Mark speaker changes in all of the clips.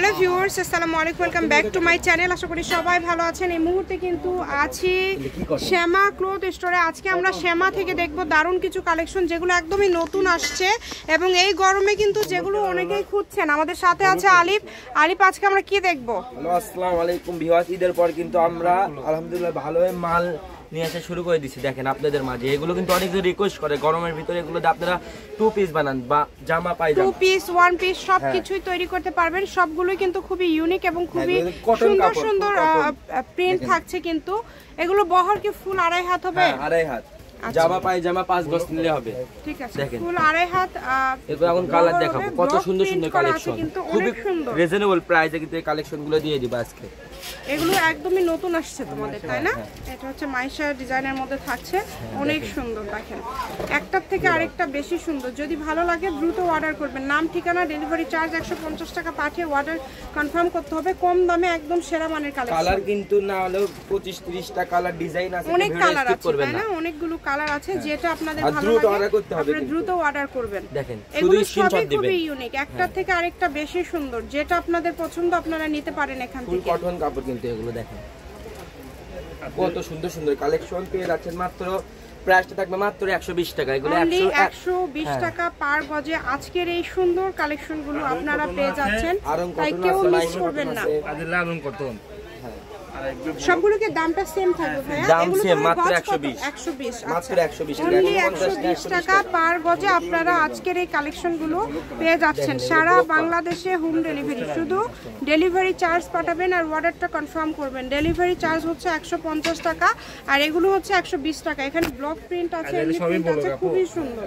Speaker 1: Hello viewers, আসসালামু আলাইকুম, welcome back to my channel. আশা করি সবাই ভালো আছেন। এই মুহূর্তে কিন্তু আছি শ্যামা ক্লথ স্টোরে। আজকে আমরা শ্যামা থেকে দেখব দারুণ কিছু কালেকশন যেগুলো একদমই নতুন আসছে এবং এই গরমে কিন্তু যেগুলো অনেকেই খুঁজছেন। আমাদের সাথে আছে আলিফ। আলিফ, আজকে আমরা কি দেখব?
Speaker 2: হ্যালো, আসসালামু আলাইকুম ভিউয়ার্স। ঈদের পর কিন্তু আমরা আলহামদুলিল্লাহ ভালোই মাল নিয়ে আসা শুরু করে দিচ্ছি। দেখেন আপনাদের মাঝে এগুলো কিন্তু অনেকে রিকোয়েস্ট করে গরমের ভিতরে এগুলো আপনারা 2 পিস বানান বা জামা পায়জামা
Speaker 1: 2 পিস 1 পিস সবকিছুই তৈরি করতে পারবেন। সবগুলোই কিন্তু খুবই ইউনিক এবং খুবই সুন্দর সুন্দর প্রিন্ট থাকছে। কিন্তু এগুলো বহর কি ফুল আড়াই হাত হবে?
Speaker 2: হ্যাঁ, আড়াই হাত। জামা পায়জামা 5 গজ নিলে হবে।
Speaker 1: ঠিক আছে, ফুল আড়াই হাত।
Speaker 2: এরপর এখন কালার দেখাবো, কত সুন্দর সুন্দর কালেকশন, খুবই রিজনেবল প্রাইসে কিন্তু এই কালেকশনগুলো দিয়ে দিব আজকে।
Speaker 1: এগুলো একদমই নতুন আসছে তোমাদের, তাই না? এটা হচ্ছে মাইশা ডিজাইনের মধ্যে থাকছে, অনেক সুন্দর। দেখেন একটার থেকে আরেকটা বেশি সুন্দর। যদি ভালো লাগে দ্রুত অর্ডার করবেন। নাম, ঠিকানা, ডেলিভারি চার্জ 150 টাকা পাঠিয়ে অর্ডার কনফার্ম করতে হবে। কম দামে একদম সেরা মানের কালেকশন। কালার
Speaker 2: কিন্তু না হলেও 25-30 টা কালার ডিজাইন আছে,
Speaker 1: অনেক কালার আছে, তাই না? অনেকগুলো কালার আছে। যেটা আপনাদের ভালো লাগে আপনারা দ্রুত অর্ডার করবেন।
Speaker 2: দেখেন
Speaker 1: এগুলো সবই খুবই ইউনিক, একটার থেকে আরেকটা বেশি সুন্দর। যেটা আপনাদের পছন্দ আপনারা নিতে পারেন এখান থেকে।
Speaker 2: কটন কাপড় কিন্তু এগুলো দেখেন কত সুন্দর সুন্দর কালেকশন পেয়ে যাচ্ছেন। মাত্র প্রাইসটা থাকবে মাত্র 120 টাকা। এগুলো
Speaker 1: 120 টাকা পার গজে আজকের এই সুন্দর কালেকশনগুলো আপনারা পেয়ে যাচ্ছেন। তাই কেউ মিস করবেন না। সবগুলোকে দামটা সেম থাকবে ভাইয়া?
Speaker 2: দাম সেম, মাত্র 120
Speaker 1: মাত্র 120 টাকা পার গজে আপনারা আজকের এই কালেকশনগুলো পেয়ে যাচ্ছেন। সারা বাংলাদেশে হোম ডেলিভারি, শুধু ডেলিভারি চার্জ পাঠাবেন আর অর্ডারটা কনফার্ম করবেন। ডেলিভারি চার্জ হচ্ছে 150 টাকা আর এগুলো হচ্ছে 120 টাকা। এখানে ব্লক প্রিন্ট আছে, খুবই সুন্দর।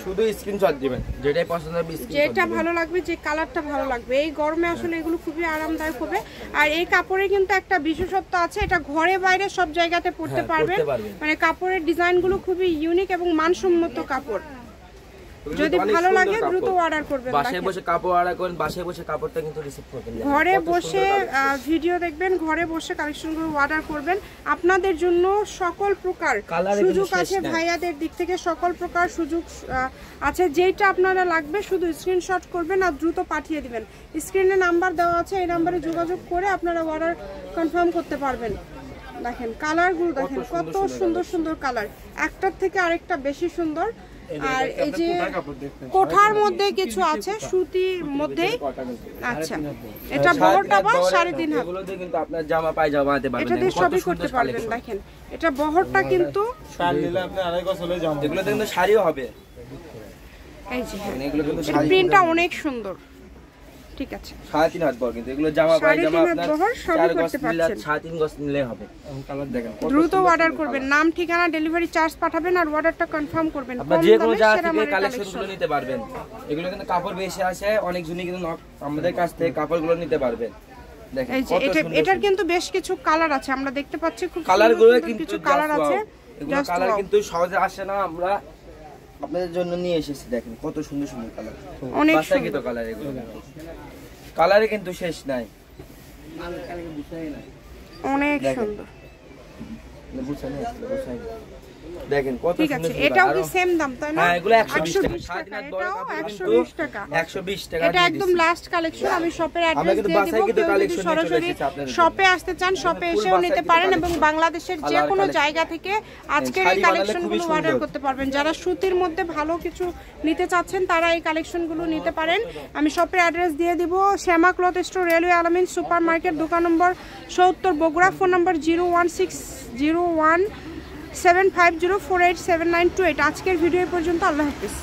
Speaker 2: শুধু স্ক্রিনশট দিবেন, যেটাই পছন্দ হবে,
Speaker 1: যেটা ভালো লাগবে, যে কালারটা ভালো লাগবে। এই গরমে আসলে এগুলো খুবই আরামদায়ক হবে। আর এই কাপড়ে কিন্তু একটা বিশেষত্ব আছে, এটা ঘরে বাইরে সব জায়গাতে পরতে পারবেন। মানে কাপড়ের ডিজাইনগুলো খুবই ইউনিক এবং মানসম্মত কাপড়। যদি ভালো লাগে দ্রুত অর্ডার করবেন।
Speaker 2: বাসায় বসে কাপড় অর্ডার করেন, বাসায় বসে কাপড়টা কিন্তু রিসিভ করবেন।
Speaker 1: ঘরে বসে ভিডিও দেখবেন, ঘরে বসে কালেকশনগুলো অর্ডার করবেন। আপনাদের জন্য সকল প্রকার সুযোগ আছে, ভাইয়াদের দিক থেকে সকল প্রকার সুযোগ আছে। যেটা আপনারা লাগবে শুধু স্ক্রিনশট করবেন আর দ্রুত পাঠিয়ে দিবেন। স্ক্রিনে নাম্বার দেওয়া আছে, এই নাম্বারে যোগাযোগ করে আপনারা অর্ডার কনফার্ম করতে পারবেন। দেখেন কালারগুলো, দেখেন কত সুন্দর সুন্দর কালার, একটার থেকে আরেকটা বেশি সুন্দর। আর এই যে কোঠার মধ্যে কিছু আছে, সুতির মধ্যে। আচ্ছা, এটা বহরটা বা 3.5 হাত।
Speaker 2: এগুলোতে কিন্তু আপনার জামা পায়জামা বানাতে পারবেন,
Speaker 1: এটা দিয়ে সবই করতে পারবেন। দেখেন এটা বহরটা কিন্তু
Speaker 2: শাড়ি নিলে আপনি আড়াই গজ হলে জামা, এগুলোতে কিন্তু শাড়িও হবে।
Speaker 1: এই যে এগুলো কিন্তু প্রিন্টটা অনেক সুন্দর। ঠিক আছে,
Speaker 2: 3.5 হাত বড়, কিন্তু এগুলো জামা পায়জামা আপনার 4 গজ নিলে 3.5 গজ নিলে হবে। কালার দেখেন,
Speaker 1: দ্রুত অর্ডার করবেন। নাম, ঠিকানা, ডেলিভারি চার্জ পাঠাবেন আর অর্ডারটা কনফার্ম করবেন।
Speaker 2: আপনারা যে কোনো জায়গা থেকে কালেকশনগুলো নিতে পারবেন। এগুলো কিন্তু কাপড় বেশি আসে, অনেক জনই কিন্তু আমাদের কাছ থেকে কাপড়গুলো নিতে পারবেন। দেখেন
Speaker 1: এটার কিন্তু বেশ কিছু কালার আছে, আমরা দেখতে পাচ্ছি। খুব
Speaker 2: কালারগুলো কিন্তু
Speaker 1: কিছু কালার আছে,
Speaker 2: এগুলো কালার কিন্তু সহজে আসে না, আমরা আপনাদের জন্য নিয়ে এসেছি। দেখেন কত সুন্দর সুন্দর কালার,
Speaker 1: অনেক
Speaker 2: সুন্দর কালার। এগুলো কালারে কিন্তু শেষ নাই,
Speaker 1: অনেক সুন্দর।
Speaker 2: দেখেন কত সুন্দর।
Speaker 1: এটাও কি সেম দাম, তাই না?
Speaker 2: হ্যাঁ, এগুলো 120 টাকা।
Speaker 1: এটাও 120 টাকা।
Speaker 2: 120 টাকা।
Speaker 1: এটা একদম লাস্ট কালেকশন। আমি শপের অ্যাড্রেস দিয়ে দেব। কেউ যদি সরাসরি শপে আসতে চান শপে এসেও নিতে পারেন এবং বাংলাদেশের যে কোনো জায়গা থেকে আজকের এই কালেকশনগুলো অর্ডার করতে পারবেন। যারা সুতির মধ্যে ভালো কিছু নিতে চাচ্ছেন তারা এই কালেকশনগুলো নিতে পারেন। আমি শপের অ্যাড্রেস দিয়ে দিব। শ্যামা ক্লথ স্টোর, রেলওয়ে আলামিন সুপার মার্কেট, দোকান নম্বর 70, বগুড়া। ফোন নম্বর 0160175048792। আজকের ভিডিও পর্যন্ত। আল্লাহ হাফেজ।